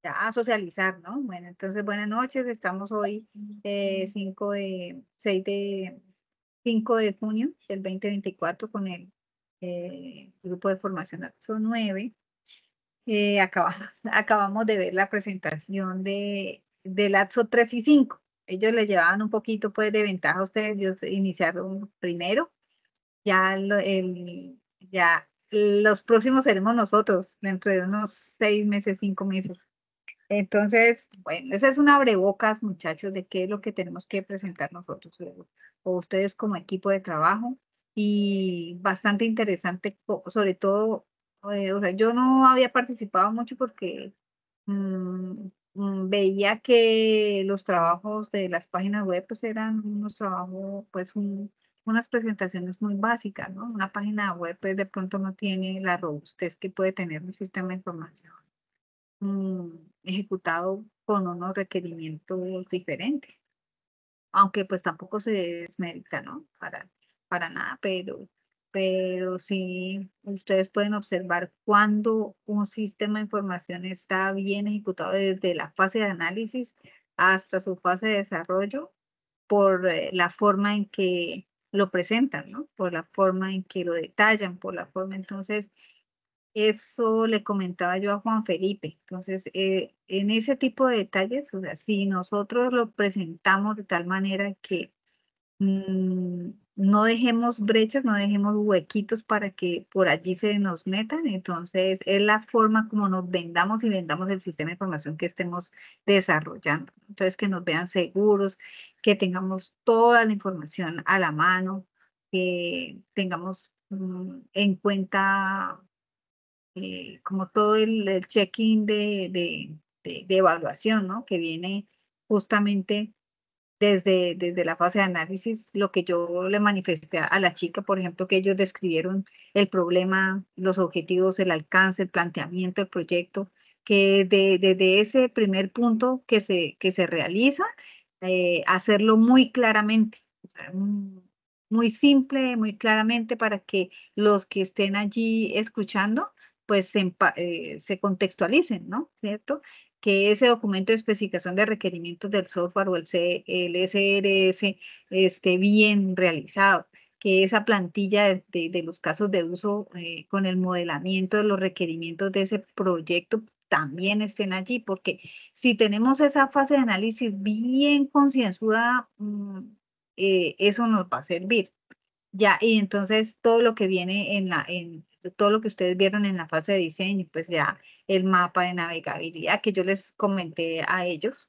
ya a socializar, ¿no? Bueno, entonces buenas noches, estamos hoy 5 de junio del 2024 con el grupo de formación AXO 9. Acabamos de ver la presentación del AXO 3 y 5. Ellos le llevaban un poquito pues de ventaja a ustedes, ellos iniciaron primero, ya los próximos seremos nosotros dentro de unos 6 meses, 5 meses. Entonces, bueno, esa es una abrebocas, muchachos, de qué es lo que tenemos que presentar nosotros o ustedes como equipo de trabajo. Y bastante interesante, sobre todo, o sea, yo no había participado mucho porque veía que los trabajos de las páginas web pues eran unos trabajos, pues unas presentaciones muy básicas, ¿no? Una página web pues de pronto no tiene la robustez que puede tener un sistema de información mm, ejecutado con unos requerimientos diferentes, aunque pues tampoco se desmerita, ¿no? Para nada, pero sí ustedes pueden observar cuando un sistema de información está bien ejecutado desde la fase de análisis hasta su fase de desarrollo por la forma en que lo presentan, ¿no? Por la forma en que lo detallan, por la forma entonces eso le comentaba yo a Juan Felipe. Entonces, en ese tipo de detalles, o sea, si nosotros lo presentamos de tal manera que no dejemos brechas, no dejemos huequitos para que por allí se nos metan, entonces es la forma como nos vendamos y vendamos el sistema de información que estemos desarrollando. Entonces, que nos vean seguros, que tengamos toda la información a la mano, que tengamos en cuenta como todo el check-in de evaluación, ¿no? Que viene justamente desde la fase de análisis, lo que yo le manifesté a la chica, por ejemplo, que ellos describieron el problema, los objetivos, el alcance, el planteamiento del proyecto, que desde ese primer punto que se realiza, hacerlo muy claramente, o sea, muy simple, muy claramente para que los que estén allí escuchando, pues se contextualicen, ¿no? ¿Cierto? Que ese documento de especificación de requerimientos del software o el SRS esté bien realizado, que esa plantilla de los casos de uso con el modelamiento de los requerimientos de ese proyecto también estén allí, porque si tenemos esa fase de análisis bien concienzuda, eso nos va a servir. Ya, y entonces todo lo que viene todo lo que ustedes vieron en la fase de diseño, pues ya el mapa de navegabilidad que yo les comenté a ellos,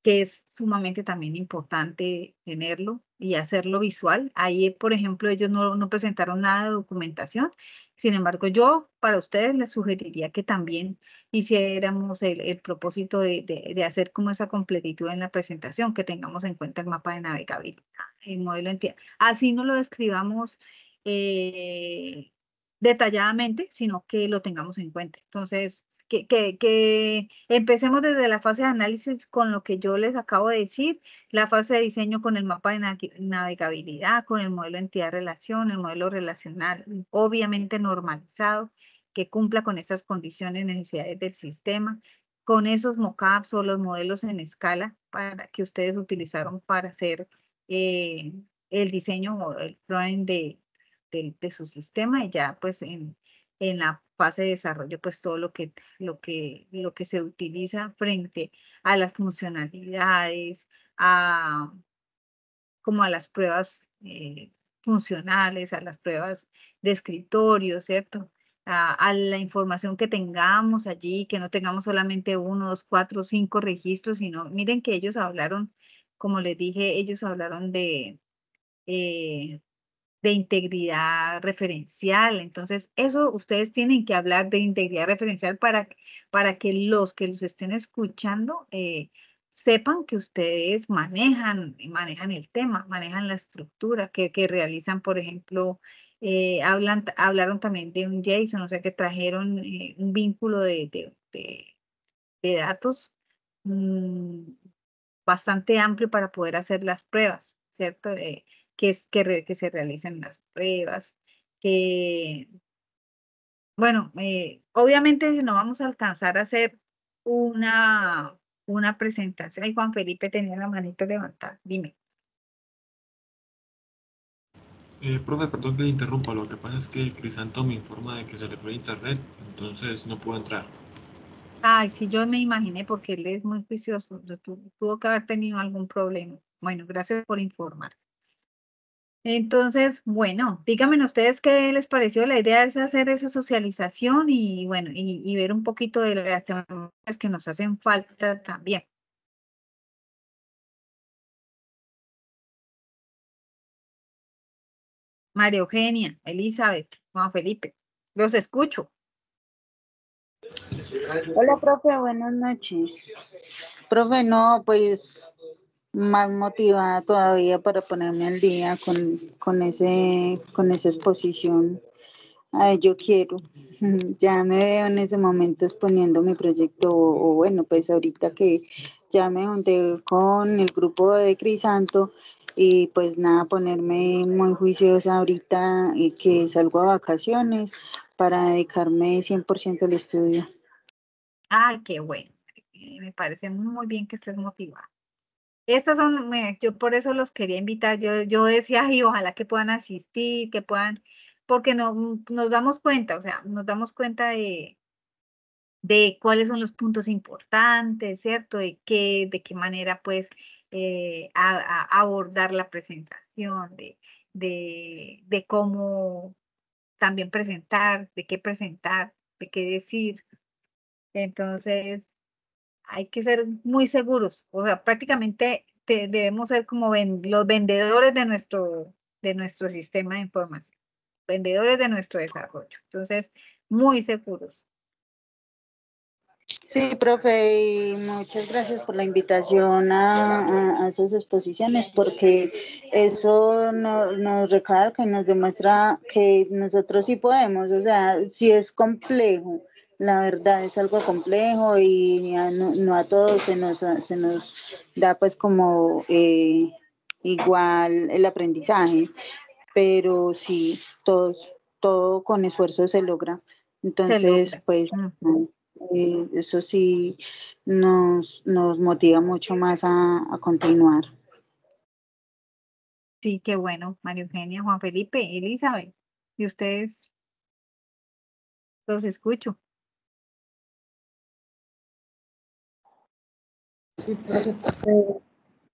que es sumamente también importante tenerlo y hacerlo visual. Ahí, por ejemplo, ellos no presentaron nada de documentación. Sin embargo, yo para ustedes les sugeriría que también hiciéramos el propósito de hacer como esa completitud en la presentación, que tengamos en cuenta el mapa de navegabilidad, el modelo de entidad. Así no lo describamos eh, detalladamente, sino que lo tengamos en cuenta. Entonces, que empecemos desde la fase de análisis con lo que yo les acabo de decir, la fase de diseño con el mapa de navegabilidad, con el modelo de entidad relación, el modelo relacional, obviamente normalizado, que cumpla con esas condiciones, necesidades del sistema, con esos mockups o los modelos en escala para que ustedes utilizaron para hacer eh, el diseño o el drawing de su sistema y ya pues en la fase de desarrollo, pues todo lo que se utiliza frente a las funcionalidades, a, como a las pruebas funcionales, a las pruebas de escritorio, ¿cierto? A la información que tengamos allí, que no tengamos solamente 1, 2, 4, 5 registros, sino miren que ellos hablaron, como les dije, ellos hablaron eh, de integridad referencial. Entonces, eso ustedes tienen que hablar de integridad referencial para que los que los estén escuchando sepan que ustedes manejan el tema, manejan la estructura, que realizan, por ejemplo, hablaron también de un JSON, o sea, que trajeron un vínculo de datos mm, bastante amplio para poder hacer las pruebas, ¿cierto? Que se realicen las pruebas, que, bueno, obviamente no vamos a alcanzar a hacer una, una presentación. Ay, Juan Felipe tenía la manito levantada. Dime. Profe, perdón que le interrumpa, lo que pasa es que Crisanto me informa de que se le fue internet, entonces no puedo entrar. Ay, sí, yo me imaginé porque él es muy juicioso. Tuvo que haber tenido algún problema. Bueno, gracias por informar. Entonces, bueno, díganme ustedes qué les pareció. La idea es hacer esa socialización y bueno, y ver un poquito de las tecnologías que nos hacen falta también. María Eugenia, Elizabeth, Juan Felipe, los escucho. Hola, profe, buenas noches. Profe, no, pues más motivada todavía para ponerme al día con esa exposición. Ay, yo quiero. Ya me veo en ese momento exponiendo mi proyecto, o bueno, pues ahorita que ya me junté con el grupo de Crisanto y pues nada, ponerme muy juiciosa ahorita que salgo a vacaciones para dedicarme 100% al estudio. Ay, qué bueno. Me parece muy bien que estés motivada. Estas son, yo por eso los quería invitar. Yo decía, ay, ojalá que puedan asistir, que puedan, porque no, nos damos cuenta, o sea, nos damos cuenta de cuáles son los puntos importantes, ¿cierto? De qué manera, pues, abordar la presentación, de cómo también presentar, de qué presentar, de qué decir. Entonces, hay que ser muy seguros, o sea, prácticamente debemos ser como los vendedores de nuestro sistema de información, vendedores de nuestro desarrollo. Entonces, muy seguros. Sí, profe, y muchas gracias por la invitación a esas exposiciones, porque eso nos recalca y nos demuestra que nosotros sí podemos, o sea, sí es complejo, la verdad es algo complejo y no a todos se nos da pues como igual el aprendizaje, pero sí, todo con esfuerzo se logra. Se Entonces, logra. pues, Ujú. eso sí nos motiva mucho más a continuar. Sí, qué bueno, María Eugenia, Juan Felipe, Elizabeth, y ustedes los escucho.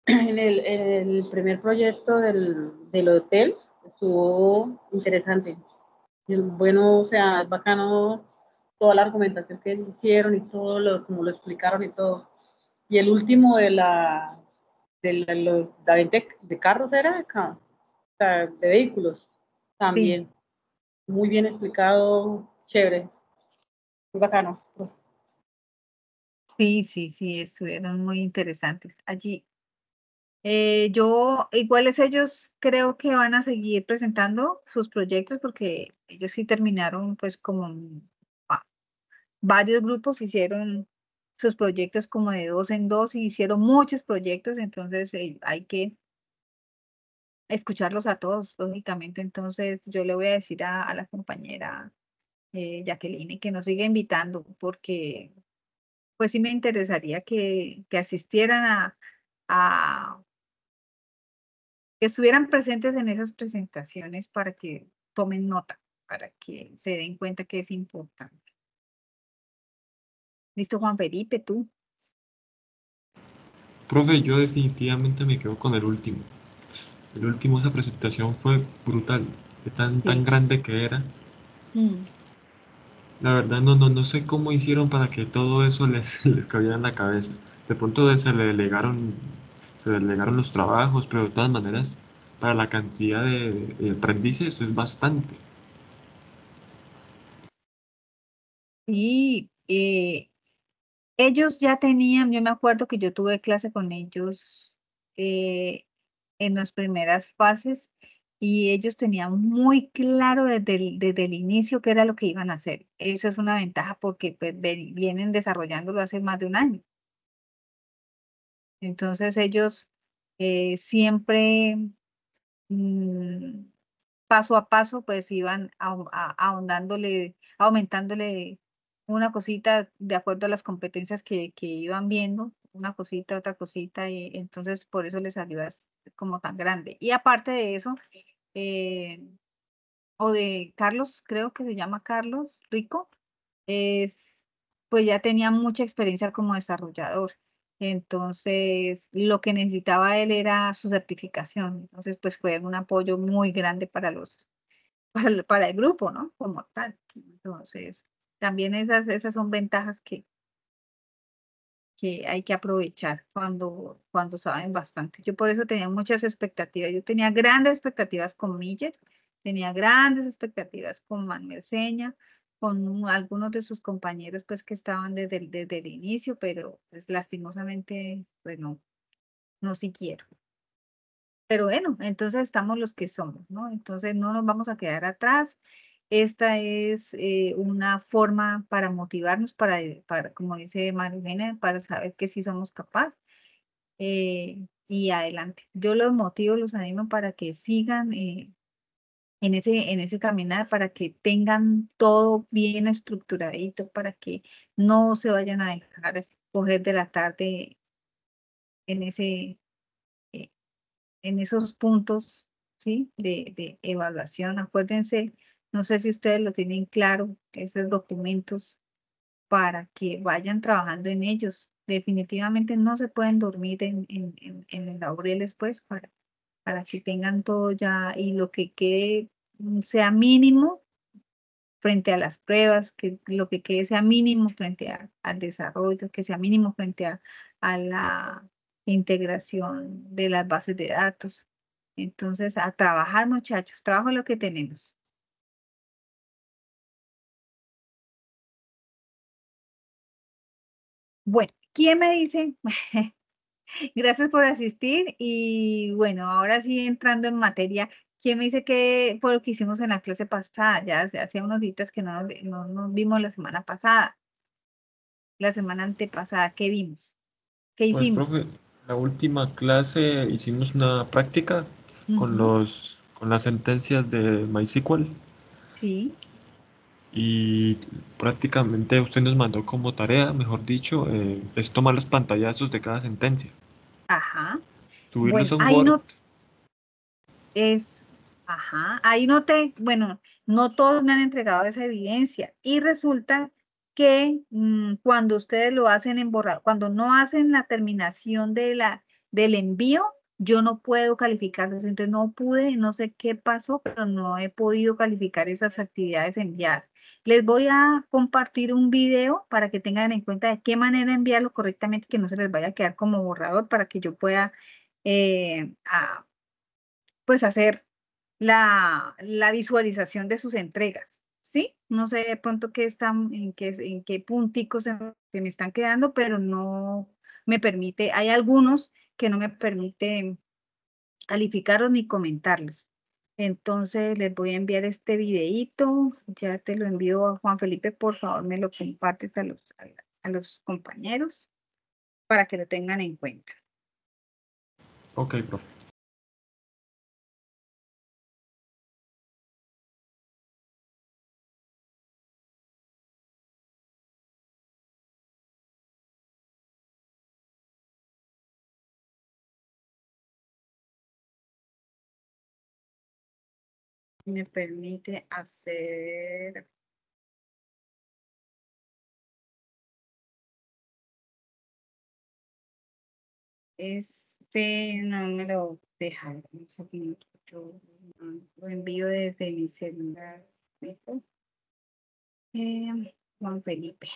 En el primer proyecto del hotel estuvo interesante. Y bueno, o sea, es bacano toda la argumentación que hicieron y todo como lo explicaron y todo. Y el último la venta de carros era o sea, de vehículos Sí, también. Muy bien explicado, chévere, muy bacano. sí, sí, sí, estuvieron muy interesantes allí. Iguales ellos creo que van a seguir presentando sus proyectos porque ellos sí terminaron pues como varios grupos hicieron sus proyectos como de dos en dos y hicieron muchos proyectos, entonces hay que escucharlos a todos, lógicamente. Entonces yo le voy a decir a la compañera Jacqueline que nos siga invitando porque pues sí me interesaría que asistieran a que estuvieran presentes en esas presentaciones para que tomen nota, para que se den cuenta que es importante. ¿Listo, Juan Felipe, tú? Profe, yo definitivamente me quedo con el último. El último, esa presentación fue brutal, de tan Sí. grande que era. Mm. La verdad no sé cómo hicieron para que todo eso les cabiera en la cabeza. De pronto se delegaron los trabajos, pero de todas maneras, para la cantidad de aprendices es bastante. Y ellos ya tenían, yo me acuerdo que yo tuve clase con ellos eh, en las primeras fases y ellos tenían muy claro desde el inicio qué era lo que iban a hacer. Eso es una ventaja porque pues, vienen desarrollándolo hace más de un año. Entonces ellos siempre mm, paso a paso pues iban ahondándole, aumentándole una cosita de acuerdo a las competencias que iban viendo, una cosita, otra cosita, y entonces por eso les salió como tan grande. Y aparte de eso, eh, o de Carlos, creo que se llama Carlos Rico, pues ya tenía mucha experiencia como desarrollador. Entonces, lo que necesitaba él era su certificación. Entonces, pues fue un apoyo muy grande para para el grupo, ¿no? Como tal. Entonces, también esas son ventajas que hay que aprovechar cuando saben bastante. Yo por eso tenía muchas expectativas. Yo tenía grandes expectativas con Millet, tenía grandes expectativas con Manuel Seña, con algunos de sus compañeros pues que estaban desde el inicio, pero pues lastimosamente pues no siguieron. Pero bueno, entonces estamos los que somos, ¿no? Entonces no nos vamos a quedar atrás. Esta es una forma para motivarnos, como dice Marilena, para saber que sí somos capaces y adelante. Yo los motivo, los animo para que sigan en ese caminar, para que tengan todo bien estructuradito, para que no se vayan a dejar coger de la tarde en eh, en esos puntos, ¿sí? De evaluación. Acuérdense, no sé si ustedes lo tienen claro, esos documentos para que vayan trabajando en ellos. Definitivamente no se pueden dormir en los laureles, pues, para que tengan todo ya y lo que quede sea mínimo frente a las pruebas, que lo que quede sea mínimo frente al desarrollo, que sea mínimo frente a la integración de las bases de datos. Entonces, a trabajar, muchachos, trabajo lo que tenemos. Bueno, ¿quién me dice? Gracias por asistir y bueno, ahora sí entrando en materia, ¿quién me dice qué fue lo que hicimos en la clase pasada? Ya hacía unos días que no nos vimos la semana pasada, la semana antepasada, ¿qué vimos? ¿Qué Pues, hicimos? profe, la última clase hicimos una práctica Ujú, con las sentencias de MySQL sí, y prácticamente usted nos mandó como tarea, mejor dicho, es tomar los pantallazos de cada sentencia, ajá. subirlos Bueno, a un ahí Word. no es, ajá, ahí no bueno, no todos me han entregado esa evidencia y resulta que cuando ustedes lo hacen en borrador, cuando no hacen la terminación del envío, yo no puedo calificarlos, entonces no pude, no sé qué pasó, pero no he podido calificar esas actividades enviadas. Les voy a compartir un video para que tengan en cuenta de qué manera enviarlo correctamente, que no se les vaya a quedar como borrador para que yo pueda pues hacer la visualización de sus entregas, ¿sí? No sé de pronto en qué punticos se me están quedando, pero no me permite, hay algunos que no me permiten calificarlos ni comentarlos. Entonces les voy a enviar este videíto, ya te lo envío a Juan Felipe, por favor me lo compartes a los compañeros para que lo tengan en cuenta. Ok, profe. Me permite hacer no me lo deja. Un segundito, lo envío desde mi celular. ¿Listo? Juan Felipe.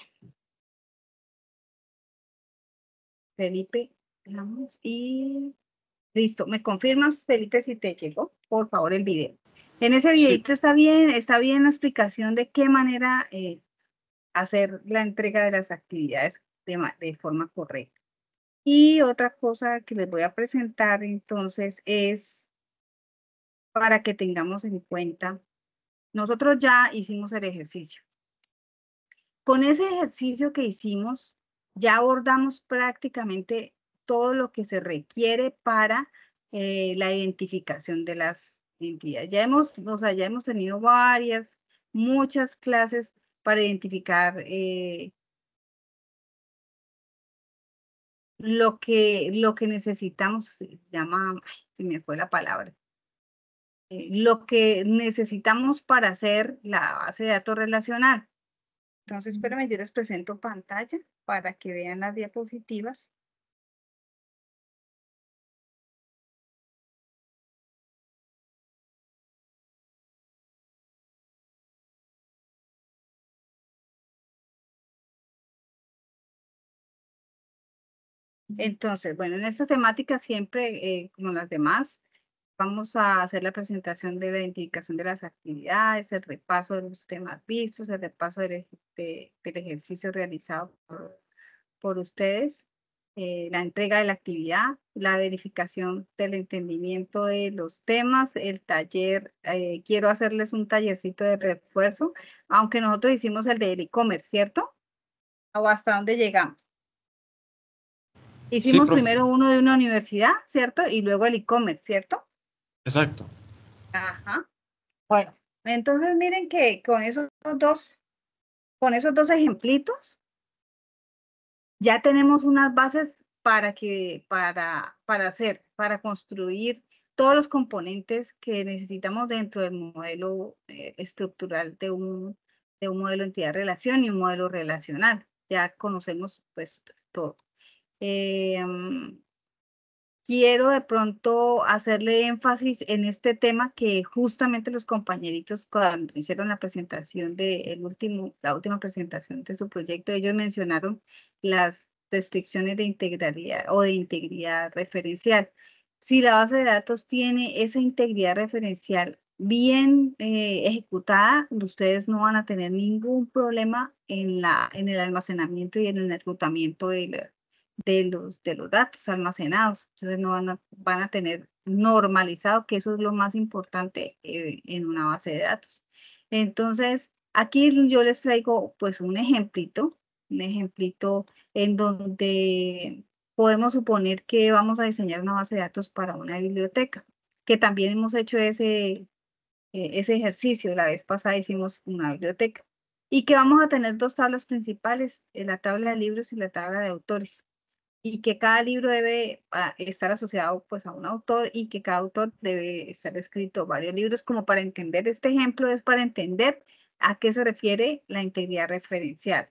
Felipe, vamos y listo. ¿Me confirmas, Felipe, si te llegó? Por favor, el video. En ese Sí, videito está bien la explicación de qué manera hacer la entrega de las actividades de forma correcta. Y otra cosa que les voy a presentar entonces es para que tengamos en cuenta, nosotros ya hicimos el ejercicio. Con ese ejercicio que hicimos, ya abordamos prácticamente todo lo que se requiere para la identificación de las entidades. Ya hemos tenido muchas clases para identificar lo que necesitamos, se llama, ay, se me fue la palabra, lo que necesitamos para hacer la base de datos relacional. Entonces, espérame, yo les presento pantalla para que vean las diapositivas. Entonces, bueno, en esta temática siempre, como las demás, vamos a hacer la presentación de la identificación de las actividades, el repaso de los temas vistos, el repaso del ejercicio realizado por ustedes, la entrega de la actividad, la verificación del entendimiento de los temas, el taller, quiero hacerles un tallercito de refuerzo, aunque nosotros hicimos el del e-commerce, ¿cierto? ¿O hasta dónde llegamos? Sí, Hicimos profe. primero uno de una universidad, ¿cierto? Y luego el e-commerce, ¿cierto? Exacto. Ajá. Bueno, entonces miren que con esos dos ejemplitos, ya tenemos unas bases para construir todos los componentes que necesitamos dentro del modelo estructural de un modelo entidad-relación y un modelo relacional. Ya conocemos pues todo. Quiero de pronto hacerle énfasis en este tema que justamente los compañeritos cuando hicieron la presentación la última presentación de su proyecto, ellos mencionaron las restricciones de integralidad o de integridad referencial. Si la base de datos tiene esa integridad referencial bien ejecutada, ustedes no van a tener ningún problema en el almacenamiento y en el enrutamiento de los datos almacenados. Entonces no van a tener normalizado, que eso es lo más importante en una base de datos. Entonces, aquí yo les traigo pues un ejemplito en donde podemos suponer que vamos a diseñar una base de datos para una biblioteca, que también hemos hecho ese ejercicio. La vez pasada hicimos una biblioteca. Y que vamos a tener dos tablas principales, la tabla de libros y la tabla de autores, y que cada libro debe estar asociado pues a un autor y que cada autor debe estar escrito varios libros. Como para entender este ejemplo, es para entender a qué se refiere la integridad referencial.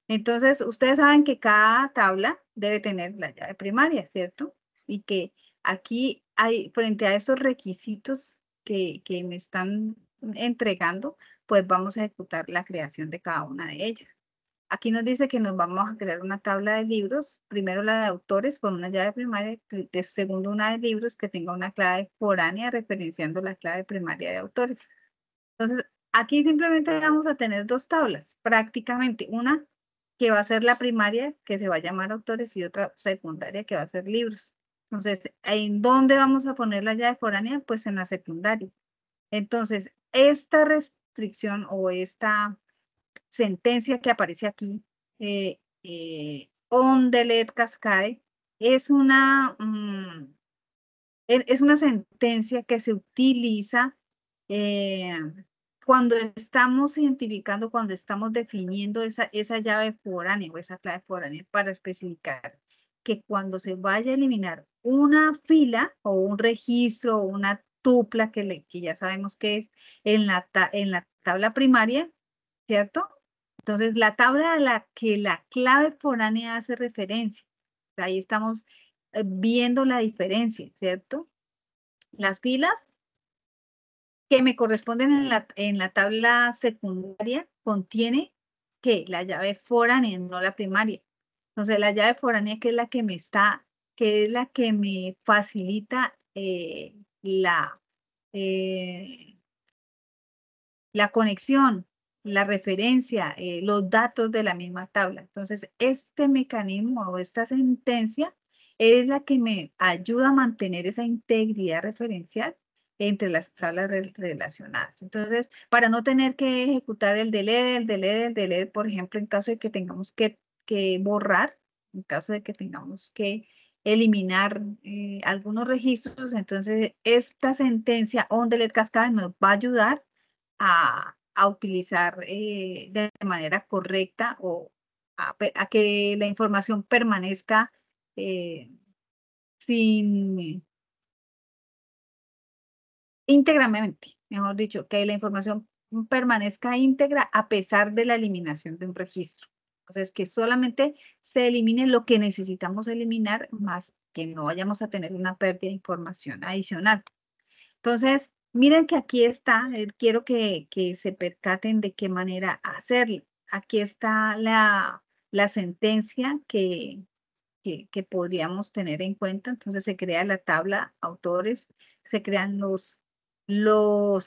Entonces, ustedes saben que cada tabla debe tener la llave primaria, ¿cierto? Y que aquí hay, frente a estos requisitos que me están entregando, pues vamos a ejecutar la creación de cada una de ellas. Aquí nos dice que nos vamos a crear una tabla de libros, primero la de autores con una llave primaria, segundo una de libros que tenga una clave foránea referenciando la clave primaria de autores. Entonces, aquí simplemente vamos a tener dos tablas, prácticamente, una que va a ser la primaria, que se va a llamar autores, y otra secundaria, que va a ser libros. Entonces, ¿en dónde vamos a poner la llave foránea? Pues en la secundaria. Entonces, esta restricción o esta sentencia que aparece aquí, on delete cascade, es es una sentencia que se utiliza cuando estamos identificando, cuando estamos definiendo esa llave foránea o esa clave foránea para especificar que cuando se vaya a eliminar una fila o un registro o una tupla que ya sabemos que es en la tabla primaria, ¿cierto? Entonces, la tabla a la que la clave foránea hace referencia. Ahí estamos viendo la diferencia, ¿cierto? Las filas que me corresponden en la tabla secundaria contiene que la llave foránea, no la primaria. Entonces, la llave foránea que es la que es la que me facilita eh, la conexión, la referencia, los datos de la misma tabla. Entonces, este mecanismo o esta sentencia es la que me ayuda a mantener esa integridad referencial entre las tablas relacionadas. Entonces, para no tener que ejecutar el delete, por ejemplo, en caso de que tengamos que borrar, en caso de que tengamos que eliminar algunos registros, entonces esta sentencia on delete cascade nos va a ayudar a utilizar de manera correcta o a que la información permanezca sin íntegramente, mejor dicho, que la información permanezca íntegra a pesar de la eliminación de un registro. Entonces, que solamente se elimine lo que necesitamos eliminar, más que no vayamos a tener una pérdida de información adicional. Entonces, miren que aquí está, quiero que se percaten de qué manera hacerlo. Aquí está la sentencia que podríamos tener en cuenta. Entonces se crea la tabla autores, se crean los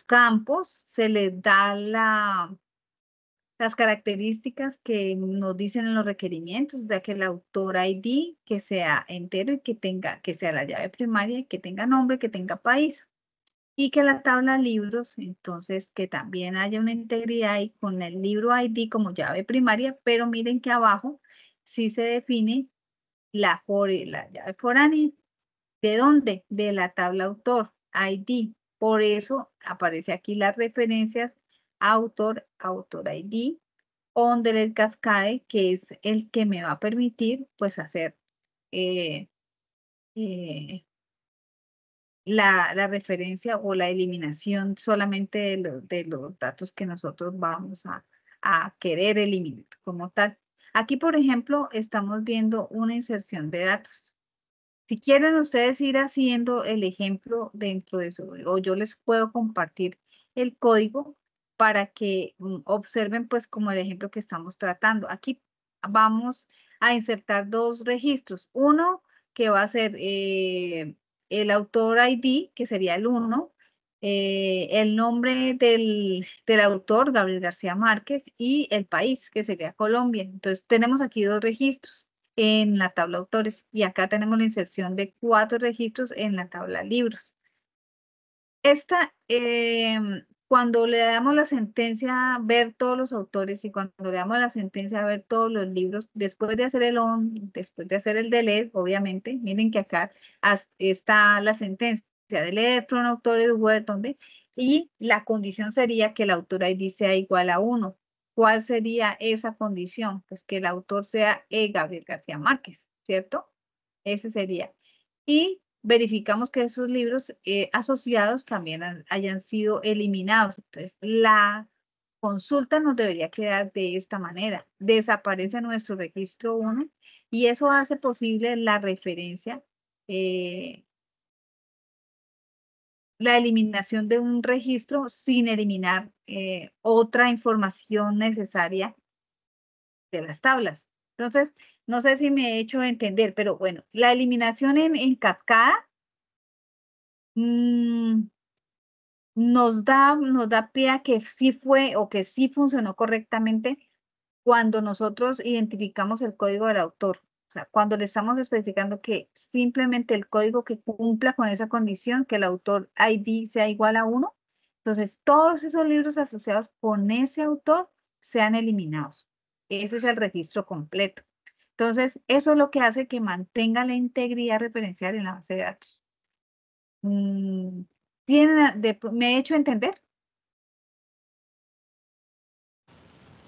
campos, se les da las características que nos dicen en los requerimientos, de que el autor ID que sea entero y que sea la llave primaria, y que tenga nombre, que tenga país. Y que la tabla libros, entonces que también haya una integridad y con el libro ID como llave primaria, pero miren que abajo sí se define la llave foránea. ¿De dónde? De la tabla autor, ID. Por eso aparece aquí las referencias autor, autor ID, el cascade, que es el que me va a permitir pues hacer eh, eh, la referencia o la eliminación solamente de los datos que nosotros vamos a querer eliminar como tal. Aquí, por ejemplo, estamos viendo una inserción de datos. Si quieren ustedes ir haciendo el ejemplo dentro de eso, o yo les puedo compartir el código para que observen pues como el ejemplo que estamos tratando. Aquí vamos a insertar dos registros. Uno que va a ser el autor ID, que sería el 1, el nombre del autor, Gabriel García Márquez, y el país, que sería Colombia. Entonces tenemos aquí dos registros en la tabla autores y acá tenemos la inserción de 4 registros en la tabla libros. Esta, cuando le damos la sentencia a ver todos los autores y cuando le damos la sentencia a ver todos los libros, después de hacer el on, después de hacer el delete, obviamente, miren que acá está la sentencia delete from autores word, donde, y la condición sería que el autor ID sea igual a 1. ¿Cuál sería esa condición? Pues que el autor sea Gabriel García Márquez, ¿cierto? Ese sería. Y verificamos que esos libros asociados también hayan sido eliminados. Entonces, la consulta nos debería quedar de esta manera. Desaparece nuestro registro 1 y eso hace posible la referencia, la eliminación de un registro sin eliminar otra información necesaria de las tablas. Entonces, no sé si me he hecho entender, pero bueno, la eliminación en cascada nos da pie a que sí fue o que sí funcionó correctamente cuando nosotros identificamos el código del autor. O sea, cuando le estamos especificando que simplemente el código que cumpla con esa condición, que el autor ID sea igual a 1, entonces todos esos libros asociados con ese autor sean eliminados. Ese es el registro completo. Entonces, eso es lo que hace que mantenga la integridad referencial en la base de datos. ¿Me he hecho entender?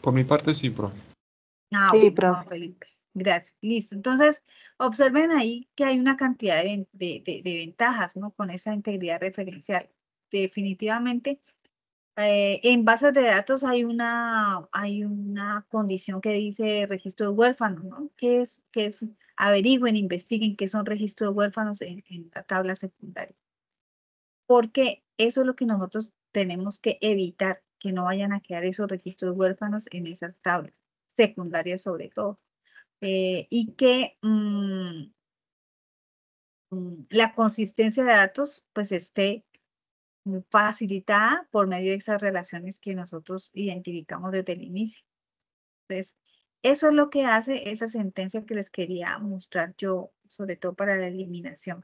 Por mi parte, sí, profe. Ah, Sí, bueno, profe. Felipe. Gracias. Listo. Entonces, observen ahí que hay una cantidad de ventajas, ¿no? Con esa integridad referencial. Definitivamente, en bases de datos hay una condición que dice registro de huérfanos, ¿no? Que es, averigüen, investiguen qué son registros de huérfanos en la tabla secundaria. Porque eso es lo que nosotros tenemos que evitar, que no vayan a quedar esos registros huérfanos en esas tablas, secundarias sobre todo. Y que la consistencia de datos pues esté facilitada por medio de esas relaciones que nosotros identificamos desde el inicio. Entonces, eso es lo que hace esa sentencia que les quería mostrar yo, sobre todo para la eliminación.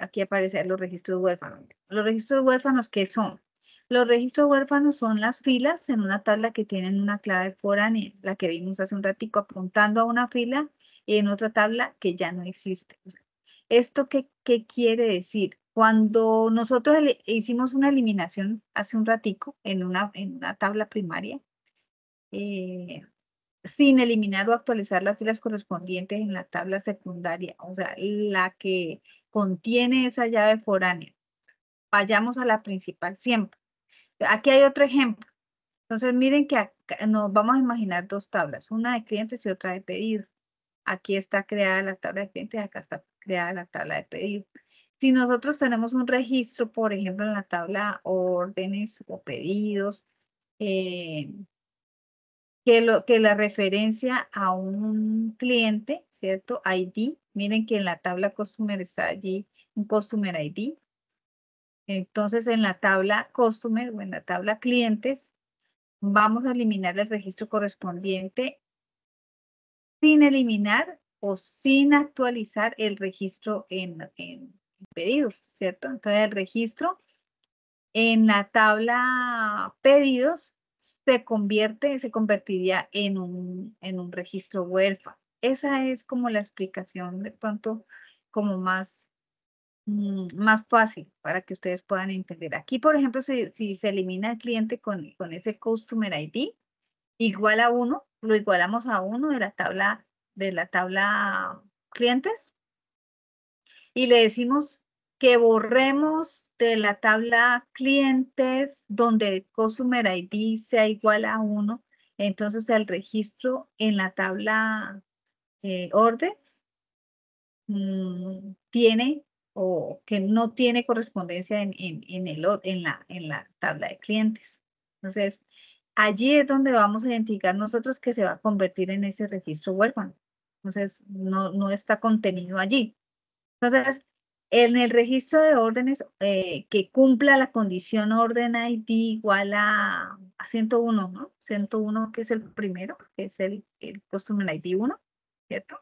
Aquí aparecen los registros huérfanos. Los registros huérfanos, ¿qué son? Los registros huérfanos son las filas en una tabla que tienen una clave foránea, la que vimos hace un ratico apuntando a una fila y en otra tabla que ya no existe. ¿Esto qué quiere decir? Cuando nosotros hicimos una eliminación hace un ratico en una tabla primaria, sin eliminar o actualizar las filas correspondientes en la tabla secundaria, o sea, la que contiene esa llave foránea. Vayamos a la principal siempre. Aquí hay otro ejemplo. Entonces, miren que acá nos vamos a imaginar dos tablas, una de clientes y otra de pedidos. Aquí está creada la tabla de clientes, acá está creada la tabla de pedidos. Si nosotros tenemos un registro, por ejemplo, en la tabla órdenes o pedidos, que la referencia a un cliente, ¿cierto? ID, miren que en la tabla Customer está allí un Customer ID. Entonces, en la tabla Customer o en la tabla Clientes, vamos a eliminar el registro correspondiente sin eliminar o sin actualizar el registro en pedidos, ¿cierto? Entonces, el registro en la tabla pedidos se convertiría en un registro huérfano. Esa es como la explicación de pronto como más fácil para que ustedes puedan entender. Aquí, por ejemplo, si se elimina el cliente con ese Customer ID, igual a 1, lo igualamos a 1 de la tabla clientes y le decimos que borremos de la tabla clientes donde el Customer ID sea igual a 1, entonces el registro en la tabla orders tiene o que no tiene correspondencia en la tabla de clientes. Entonces, allí es donde vamos a identificar nosotros que se va a convertir en ese registro huérfano. Entonces, no está contenido allí. Entonces, en el registro de órdenes que cumpla la condición orden ID igual a 101, ¿no? 101 que es el primero, que es el Customer ID 1, ¿cierto?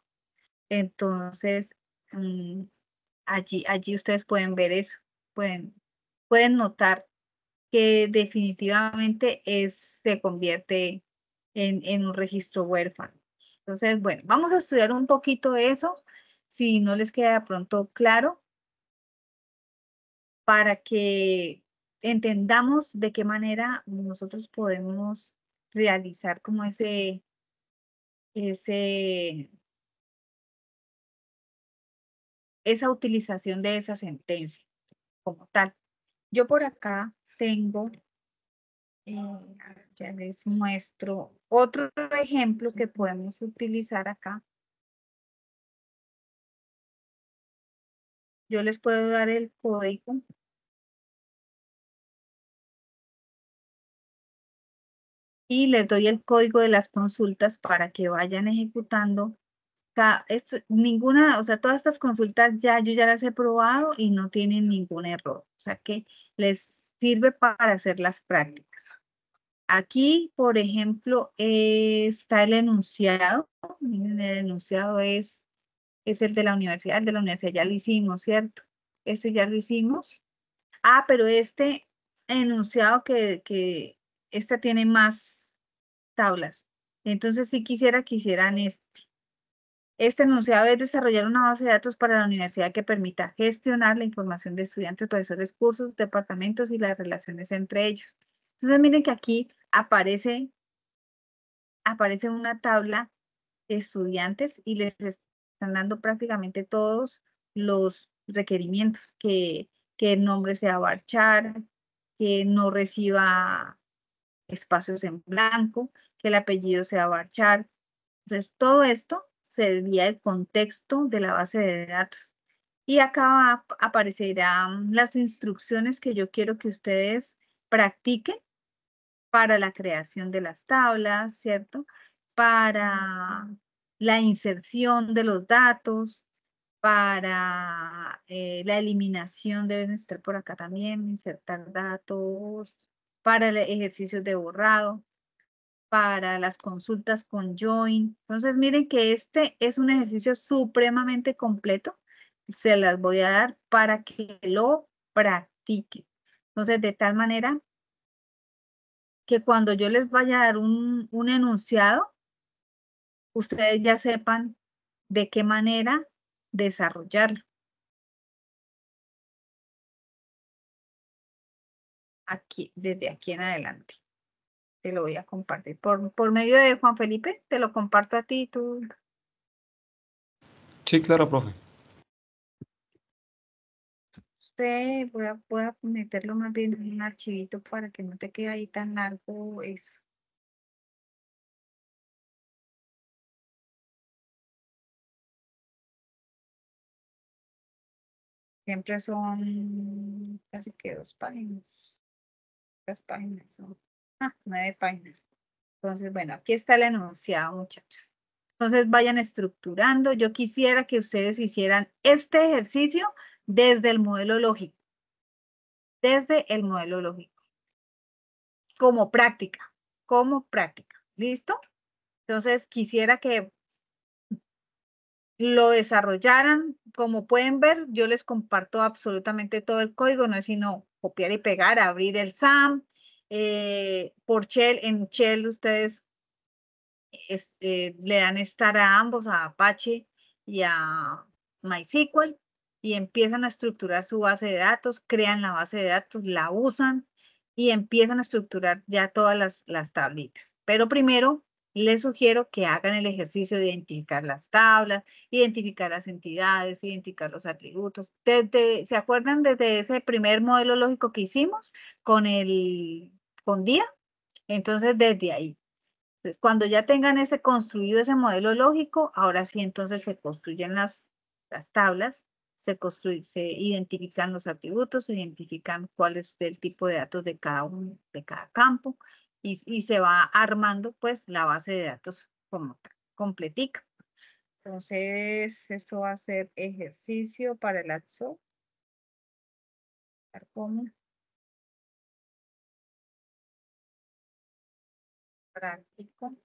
Entonces, mm, allí ustedes pueden ver eso, pueden notar que definitivamente se convierte en un registro huérfano. Entonces, bueno, vamos a estudiar un poquito eso, si no les queda de pronto claro, para que entendamos de qué manera nosotros podemos realizar como ese, esa utilización de esa sentencia como tal. Yo por acá tengo, ya les muestro otro ejemplo que podemos utilizar acá. Yo les puedo dar el código. Y les doy el código de las consultas para que vayan ejecutando. Ninguna, o sea, todas estas consultas yo ya las he probado y no tienen ningún error. O sea que les sirve para hacer las prácticas. Aquí, por ejemplo, está el enunciado. Miren, el enunciado es el de la universidad. El de la universidad ya lo hicimos, ¿cierto? Este ya lo hicimos. Ah, pero este enunciado que esta tiene más tablas. Entonces, si quisieran este. Este enunciado es desarrollar una base de datos para la universidad que permita gestionar la información de estudiantes, profesores, cursos, departamentos y las relaciones entre ellos. Entonces, miren que aquí aparece una tabla de estudiantes y les están dando prácticamente todos los requerimientos, que el nombre sea varchar, que no reciba espacios en blanco, que el apellido sea varchar. Entonces, todo esto se desvía del contexto de la base de datos. Y acá aparecerán las instrucciones que yo quiero que ustedes practiquen para la creación de las tablas, ¿cierto? Para la inserción de los datos, para la eliminación, deben estar por acá también, insertar datos, para el ejercicio de borrado, para las consultas con Join. Entonces, miren que este es un ejercicio supremamente completo. Se las voy a dar para que lo practiquen. Entonces, de tal manera que cuando yo les vaya a dar un enunciado, ustedes ya sepan de qué manera desarrollarlo. aquí, desde aquí en adelante. Te lo voy a compartir por medio de Juan Felipe, te lo comparto a ti, tú. Sí, claro, profe. Voy a meterlo más bien en un archivito para que no te quede ahí tan largo eso. Siempre son casi que 2 páginas. Las páginas son 9 páginas. Entonces, bueno, aquí está el enunciado, muchachos. Entonces, vayan estructurando. Yo quisiera que ustedes hicieran este ejercicio desde el modelo lógico. Desde el modelo lógico. Como práctica. Como práctica. ¿Listo? Entonces, quisiera que lo desarrollaran. Como pueden ver, yo les comparto absolutamente todo el código, no es sino copiar y pegar, abrir el SAM. Por Shell, en Shell ustedes le dan estar a ambos, a Apache y a MySQL, y empiezan a estructurar su base de datos, crean la base de datos, la usan y empiezan a estructurar ya todas las tablitas. Pero primero les sugiero que hagan el ejercicio de identificar las tablas, identificar las entidades, identificar los atributos. ¿Se acuerdan desde ese primer modelo lógico que hicimos con DIA? Entonces, desde ahí. Entonces, cuando ya tengan ese construido ese modelo lógico, ahora sí entonces se construyen las tablas, se identifican los atributos, se identifican cuál es el tipo de datos de cada uno, de cada campo, y se va armando pues la base de datos como tal, completica. Entonces, esto va a ser ejercicio para el AXO. Como práctico.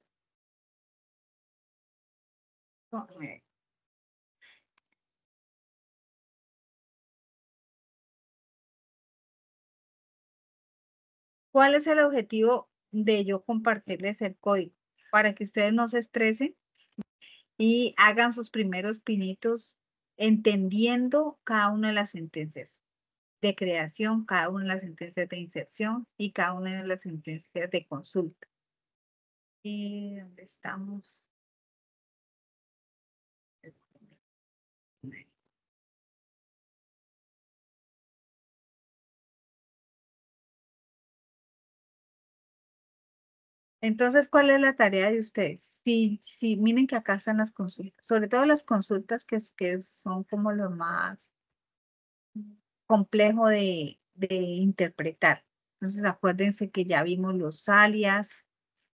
¿Cuál es el objetivo de yo compartirles el código? Para que ustedes no se estresen y hagan sus primeros pinitos entendiendo cada una de las sentencias de creación, cada una de las sentencias de inserción y cada una de las sentencias de consulta. ¿Y dónde estamos? Entonces, ¿cuál es la tarea de ustedes? Si miren que acá están las consultas, sobre todo las consultas que son como lo más complejo de interpretar. Entonces, acuérdense que ya vimos los alias,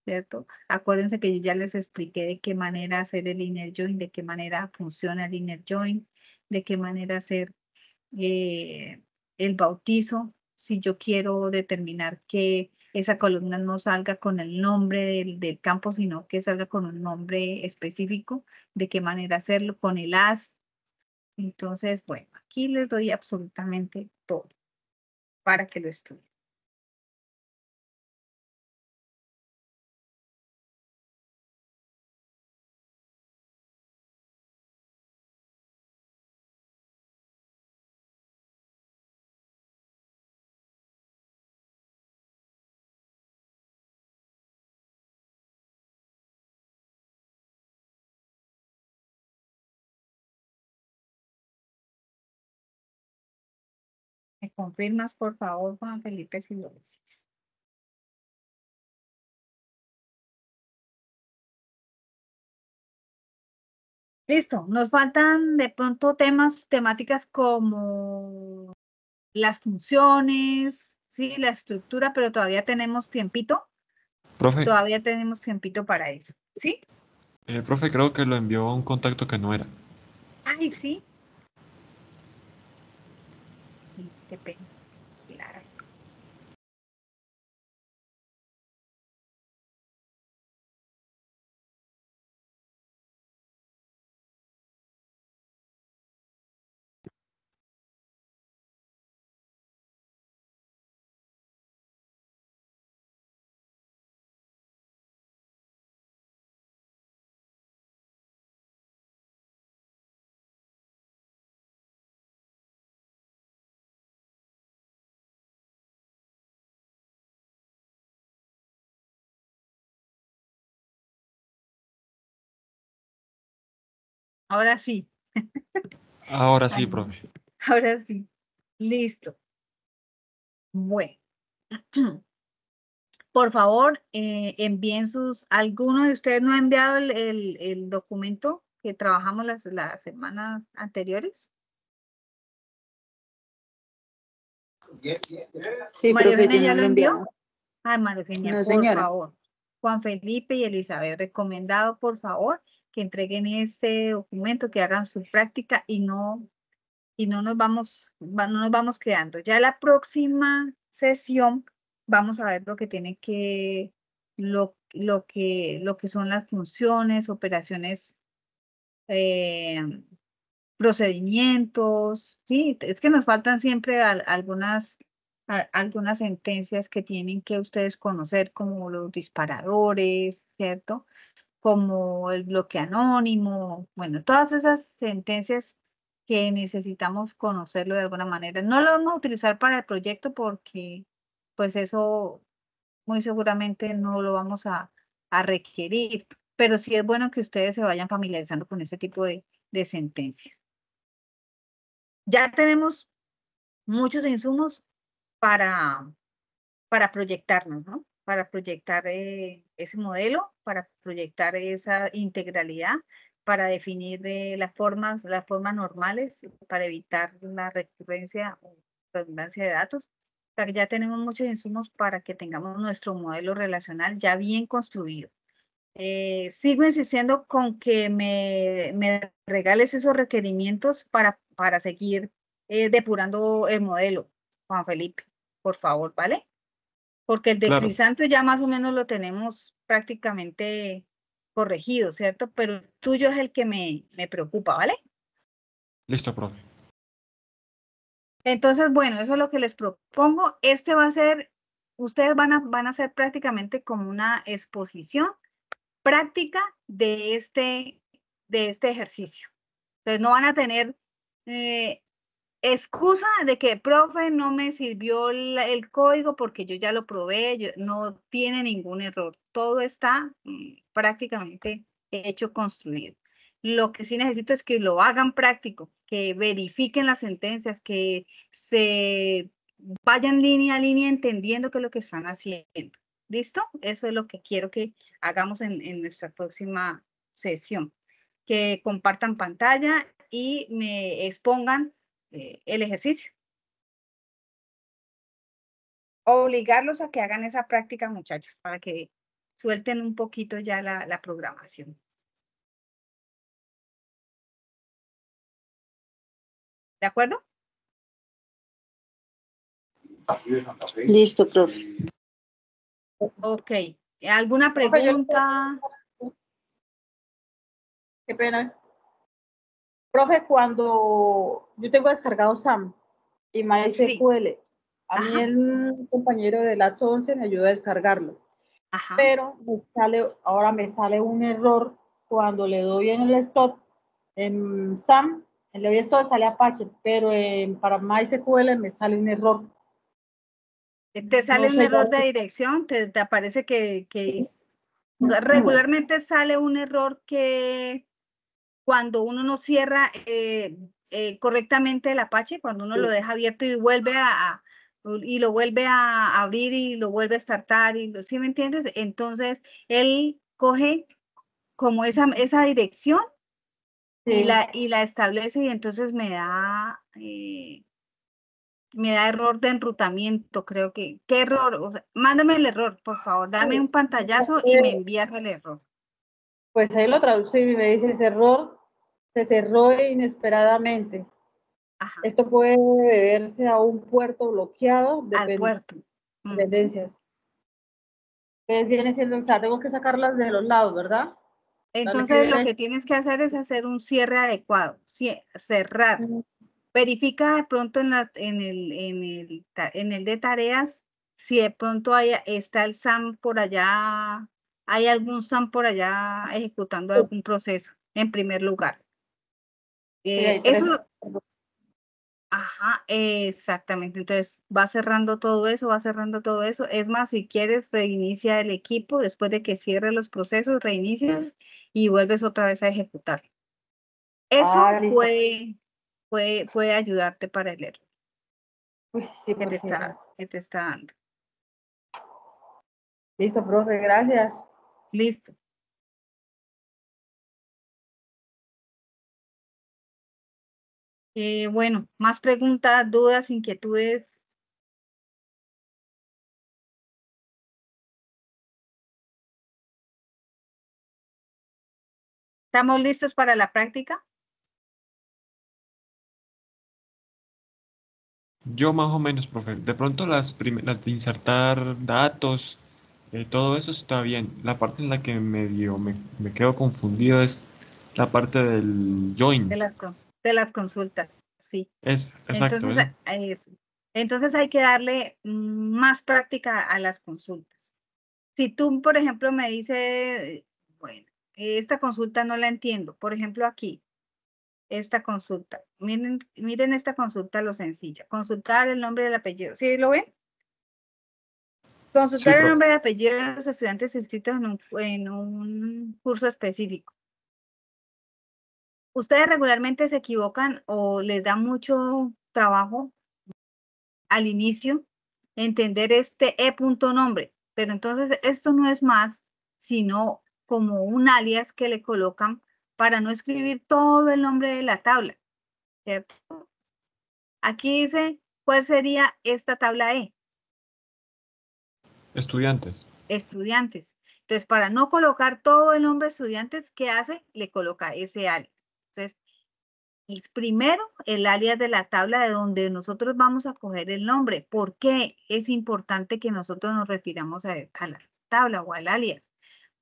¿cierto? Acuérdense que yo ya les expliqué de qué manera hacer el inner join, de qué manera funciona el inner join, de qué manera hacer eh, el bautizo. Si yo quiero determinar que esa columna no salga con el nombre del campo, sino que salga con un nombre específico, de qué manera hacerlo con el as. Entonces, bueno, aquí les doy absolutamente todo para que lo estudien. ¿Me confirmas, por favor, Juan Felipe, si lo recibes? Listo, nos faltan de pronto temáticas como las funciones, sí, la estructura, pero Profe, todavía tenemos tiempito para eso, ¿sí? profe, creo que lo envió a un contacto que no era. Ay, sí, sí, qué pena. Claro. Ahora sí, Ahora sí, profe. ahora sí. Listo. Bueno. Por favor, envíen ¿alguno de ustedes no ha enviado el documento que trabajamos las semanas anteriores? Sí, ¿María profe, Eugenia yo ya no lo lo he envió? enviado. Ay, María Eugenia, No, por señora. favor. Juan Felipe y Elizabeth, recomendado, por favor, que entreguen este documento, que hagan su práctica y no no nos vamos quedando. Ya la próxima sesión vamos a ver lo que tiene que, lo que son las funciones, operaciones, eh, procedimientos, sí, es que nos faltan siempre algunas sentencias que tienen que ustedes conocer, como los disparadores, ¿cierto? Como el bloque anónimo, bueno, todas esas sentencias que necesitamos conocerlo de alguna manera. No lo vamos a utilizar para el proyecto porque, pues eso muy seguramente no lo vamos a requerir, pero sí es bueno que ustedes se vayan familiarizando con este tipo de sentencias. Ya tenemos muchos insumos para, para proyectarnos, ¿no? Para proyectar ese modelo, para proyectar esa integralidad, para definir las formas normales, para evitar la recurrencia o redundancia de datos. O sea, que ya tenemos muchos insumos para que tengamos nuestro modelo relacional ya bien construido. Sigo insistiendo con que me regales esos requerimientos para seguir depurando el modelo, Juan Felipe, por favor, ¿vale? Porque el de Claro, Crisanto ya más o menos lo tenemos prácticamente corregido, ¿cierto? Pero el tuyo es el que me preocupa, ¿vale? listo, profe. Entonces, bueno, eso es lo que les propongo. Este va a ser, ustedes van a hacer prácticamente como una exposición práctica de este ejercicio. Entonces, no van a tener eh, excusa de que, profe, no me sirvió el código porque yo ya lo probé, no tiene ningún error. Todo está prácticamente hecho, construido. Lo que sí necesito es que lo hagan práctico, que verifiquen las sentencias, que se vayan línea a línea entendiendo qué es lo que están haciendo. ¿Listo? Eso es lo que quiero que hagamos en nuestra próxima sesión. Que compartan pantalla y me expongan el ejercicio. Obligarlos a que hagan esa práctica, muchachos, para que suelten un poquito ya la programación. ¿De acuerdo? Listo, profe. Ok. ¿Alguna Profe, pregunta? qué pena. Profe, cuando yo tengo descargado SAM y Sí. MySQL, a mí Ajá. el compañero de Labs 11 me ayuda a descargarlo, Ajá. pero ahora me sale un error cuando le doy en el stop en SAM, le doy stop, sale Apache, pero para MySQL me sale un error. Te sale No un sé ya. error de dirección, te aparece o sea, regularmente sale un error que cuando uno no cierra correctamente el Apache, cuando uno lo deja abierto y y lo vuelve a abrir y lo vuelve a startar, ¿sí me entiendes? Entonces, él coge como esa dirección y Sí. la establece y entonces me da error de enrutamiento, creo que. ¿Qué error? O sea, mándame el error, por favor, dame un pantallazo y me envías el error. Pues ahí lo traduce y me dice, se cerró inesperadamente. Ajá, Esto puede deberse a un puerto bloqueado de al puerto. dependencias. Entonces viene siendo, o sea, tengo que sacarlas de los lados, ¿verdad? Darle clic Entonces, lo derecho. que tienes que hacer es hacer un cierre adecuado, cerrar. Verifica de pronto en el de tareas si de pronto está el SAM por allá, hay algún SAM por allá ejecutando algún proceso en primer lugar. Sí, hay tres. Eso, ajá, exactamente. Entonces va cerrando todo eso, va cerrando todo eso. Es más, si quieres, reinicia el equipo después de que cierre los procesos, reinicias y vuelves otra vez a ejecutar. Eso Listo. puede ayudarte para el error Uy, sí, que te porque... está dando. Listo, profe, gracias. Listo. Bueno, más preguntas, dudas, inquietudes. ¿Estamos listos para la práctica? Yo más o menos, profe. De pronto las de insertar datos, todo eso está bien. La parte en la que me quedo confundido es la parte del join. De las consultas, sí. Es exacto, Entonces, eso. eso. Entonces hay que darle más práctica a las consultas. Si tú, por ejemplo, me dices, bueno, esta consulta no la entiendo. Por ejemplo, aquí, esta consulta. Miren esta consulta lo sencilla. Consultar el nombre y el apellido. ¿Sí lo ven? Sí, Consultar el profe. nombre y el apellido de los estudiantes inscritos en un curso específico. ¿Ustedes regularmente se equivocan o les da mucho trabajo al inicio entender este punto nombre? Pero entonces esto no es más sino como un alias que le colocan para no escribir todo el nombre de la tabla, ¿cierto? Aquí dice, ¿cuál sería esta tabla E? Estudiantes. Estudiantes. Entonces, para no colocar todo el nombre de estudiantes, ¿qué hace? Le coloca ese alias. Entonces, primero el alias de la tabla de donde nosotros vamos a coger el nombre. ¿Por qué es importante que nosotros nos refiramos a la tabla o al alias?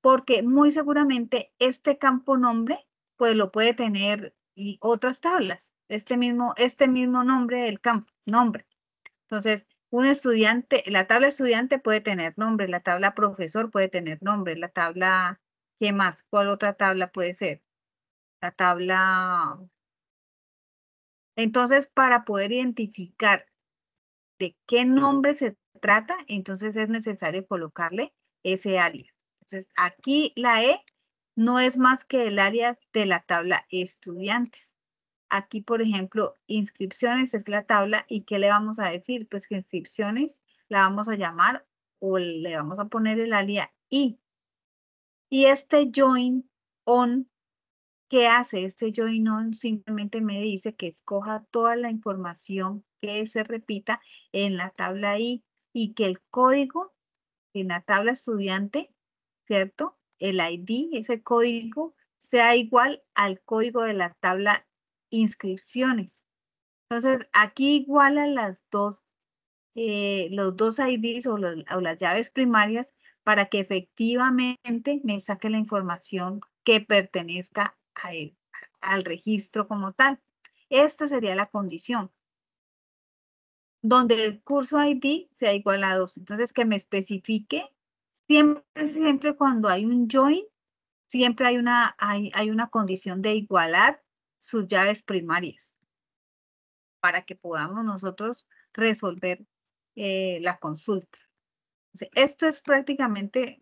Porque muy seguramente este campo nombre, pues lo puede tener y otras tablas. Este mismo nombre del campo, nombre. Entonces, un estudiante, la tabla estudiante puede tener nombre, la tabla profesor puede tener nombre, la tabla, ¿qué más? ¿Cuál otra tabla puede ser? La tabla. Entonces, para poder identificar de qué nombre se trata, entonces es necesario colocarle ese alias. Entonces, aquí la E no es más que el alias de la tabla estudiantes. Aquí, por ejemplo, inscripciones es la tabla y ¿qué le vamos a decir? Pues que inscripciones la vamos a llamar o le vamos a poner el alias I. Y este join on, ¿qué hace? Este join on simplemente me dice que escoja toda la información que se repita en la tabla I y que el código en la tabla estudiante, ¿cierto? El ID, ese código, sea igual al código de la tabla inscripciones. Entonces, aquí igualan los dos IDs o las llaves primarias para que efectivamente me saque la información que pertenezca al registro como tal. Esta sería la condición, donde el curso ID sea igual a 2. Entonces, que me especifique, siempre cuando hay un join, siempre hay una condición de igualar sus llaves primarias para que podamos nosotros resolver la consulta. Entonces, esto es prácticamente,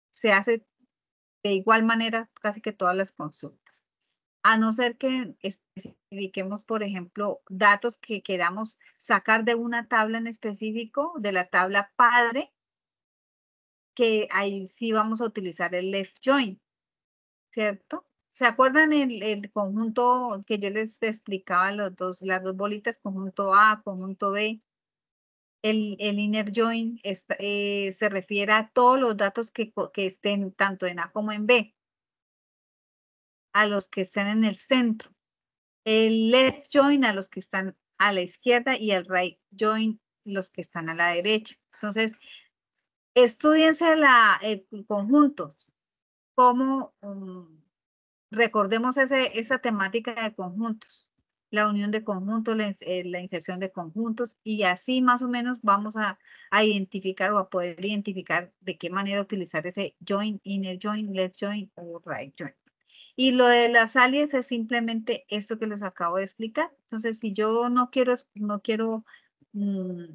se hace de igual manera casi que todas las consultas. A no ser que especifiquemos, por ejemplo, datos que queramos sacar de una tabla en específico, de la tabla padre, que ahí sí vamos a utilizar el left join, ¿cierto? ¿Se acuerdan el conjunto que yo les explicaba, las dos bolitas, conjunto A, conjunto B? El inner join se refiere a todos los datos que estén tanto en A como en B, a los que estén en el centro. El left join a los que están a la izquierda y el right join los que están a la derecha. Entonces, estudiense conjuntos, como recordemos esa temática de conjuntos, la unión de conjuntos, la inserción de conjuntos, y así más o menos vamos a identificar o a poder identificar de qué manera utilizar ese join, inner join, left join o right join. Y lo de las alias es simplemente esto que les acabo de explicar. Entonces, si yo no quiero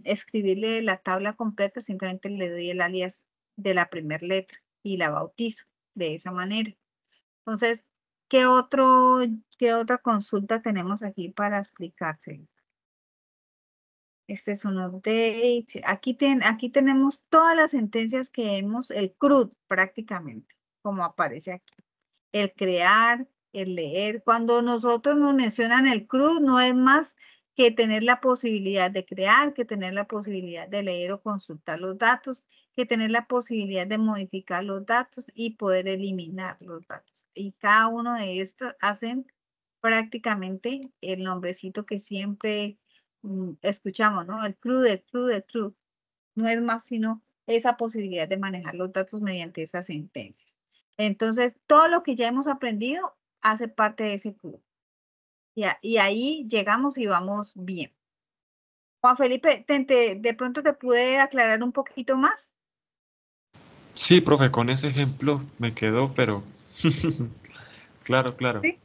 escribirle la tabla completa, simplemente le doy el alias de la primera letra y la bautizo de esa manera. Entonces, ¿qué otra consulta tenemos aquí para explicarse? Este es un update. Aquí tenemos todas las sentencias que vemos, el CRUD prácticamente, como aparece aquí. El crear, el leer. Cuando nosotros nos mencionan el CRUD, no es más que tener la posibilidad de crear, que tener la posibilidad de leer o consultar los datos, que tener la posibilidad de modificar los datos y poder eliminar los datos. Y cada uno de estos hacen prácticamente el nombrecito que siempre escuchamos, ¿no? El CRUD, el CRUD, el CRUD. No es más sino esa posibilidad de manejar los datos mediante esas sentencias. Entonces, todo lo que ya hemos aprendido hace parte de ese CRUD. Y ahí llegamos y vamos bien. Juan Felipe, de pronto te pude aclarar un poquito más. Sí, profe, con ese ejemplo me quedó, pero claro, claro. ¿Sí?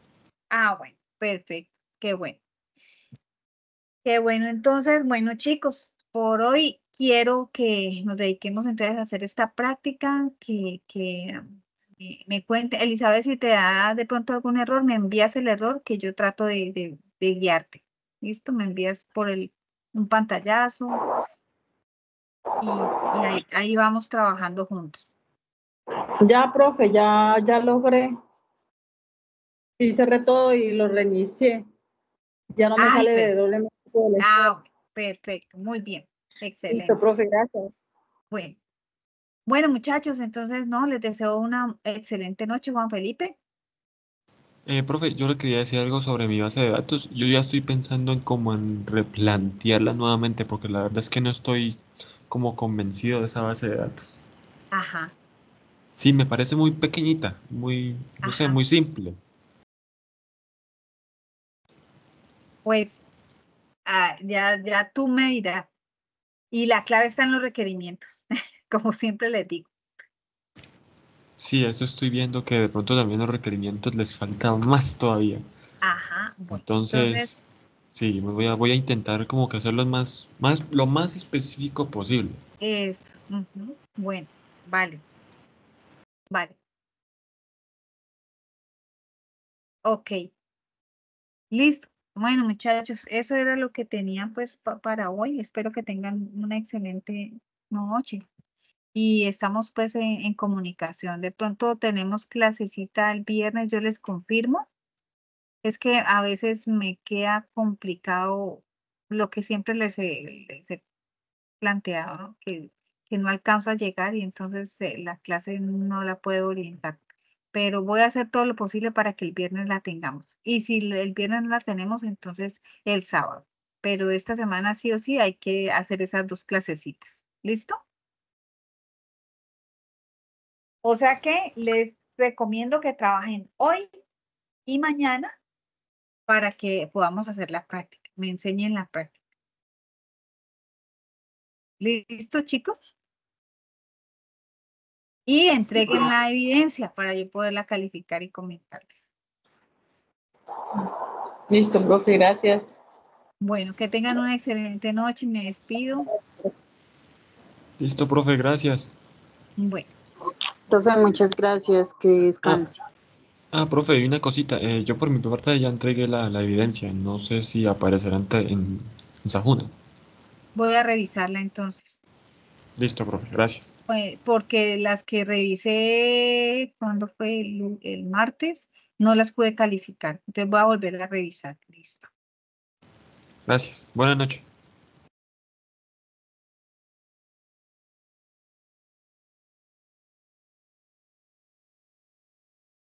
Ah, bueno, perfecto. Qué bueno. Qué bueno. Entonces, bueno, chicos, por hoy quiero que nos dediquemos entonces a hacer esta práctica, que me cuente, Elizabeth, si te da de pronto algún error, me envías el error que yo trato de guiarte. ¿Listo? Me envías por un pantallazo y ahí vamos trabajando juntos. Ya, profe, ya logré. Sí, cerré todo y lo reinicié. Ya no me Ay, sale de doble. bueno, perfecto, muy bien, Listo, excelente. profe, gracias. Bueno, bueno, muchachos, entonces, no, les deseo una excelente noche, Juan Felipe. Profe, yo le quería decir algo sobre mi base de datos. Yo ya estoy pensando en cómo en replantearla nuevamente, porque la verdad es que no estoy como convencido de esa base de datos. Ajá, Sí, me parece muy pequeñita, muy, no sé, ajá. muy simple. Pues ya tú me dirás. Y la clave está en los requerimientos, como siempre les digo. Sí, eso estoy viendo que de pronto también los requerimientos les falta más todavía. Ajá, bueno, entonces, Entonces, sí, voy a intentar como que hacerlo lo más específico posible. eso. Bueno, vale, vale. Ok, listo. Bueno, muchachos, eso era lo que tenían pues para hoy. Espero que tengan una excelente noche. Y estamos pues en comunicación. De pronto tenemos clasecita el viernes, yo les confirmo. Es que a veces me queda complicado lo que siempre les he planteado, ¿no? Que no alcanzo a llegar y entonces la clase no la puedo orientar. Pero voy a hacer todo lo posible para que el viernes la tengamos. Y si el viernes no la tenemos, entonces el sábado. Pero esta semana sí o sí hay que hacer esas dos clasecitas. ¿Listo? O sea que les recomiendo que trabajen hoy y mañana para que podamos hacer la práctica, me enseñen la práctica. ¿Listo, chicos? Y entreguen la evidencia para yo poderla calificar y comentarles. Listo, profe, gracias. Bueno, que tengan una excelente noche, me despido. Listo, profe, gracias. Bueno, Profe, muchas gracias, que Ah, descanse. profe, y una cosita. Yo por mi parte ya entregué la evidencia. No sé si aparecerá en Sajuna. voy a revisarla entonces. Listo, profe, gracias. Porque las que revisé cuando fue el martes, no las pude calificar. Entonces voy a volver a revisar. Listo. Gracias. Buenas noches.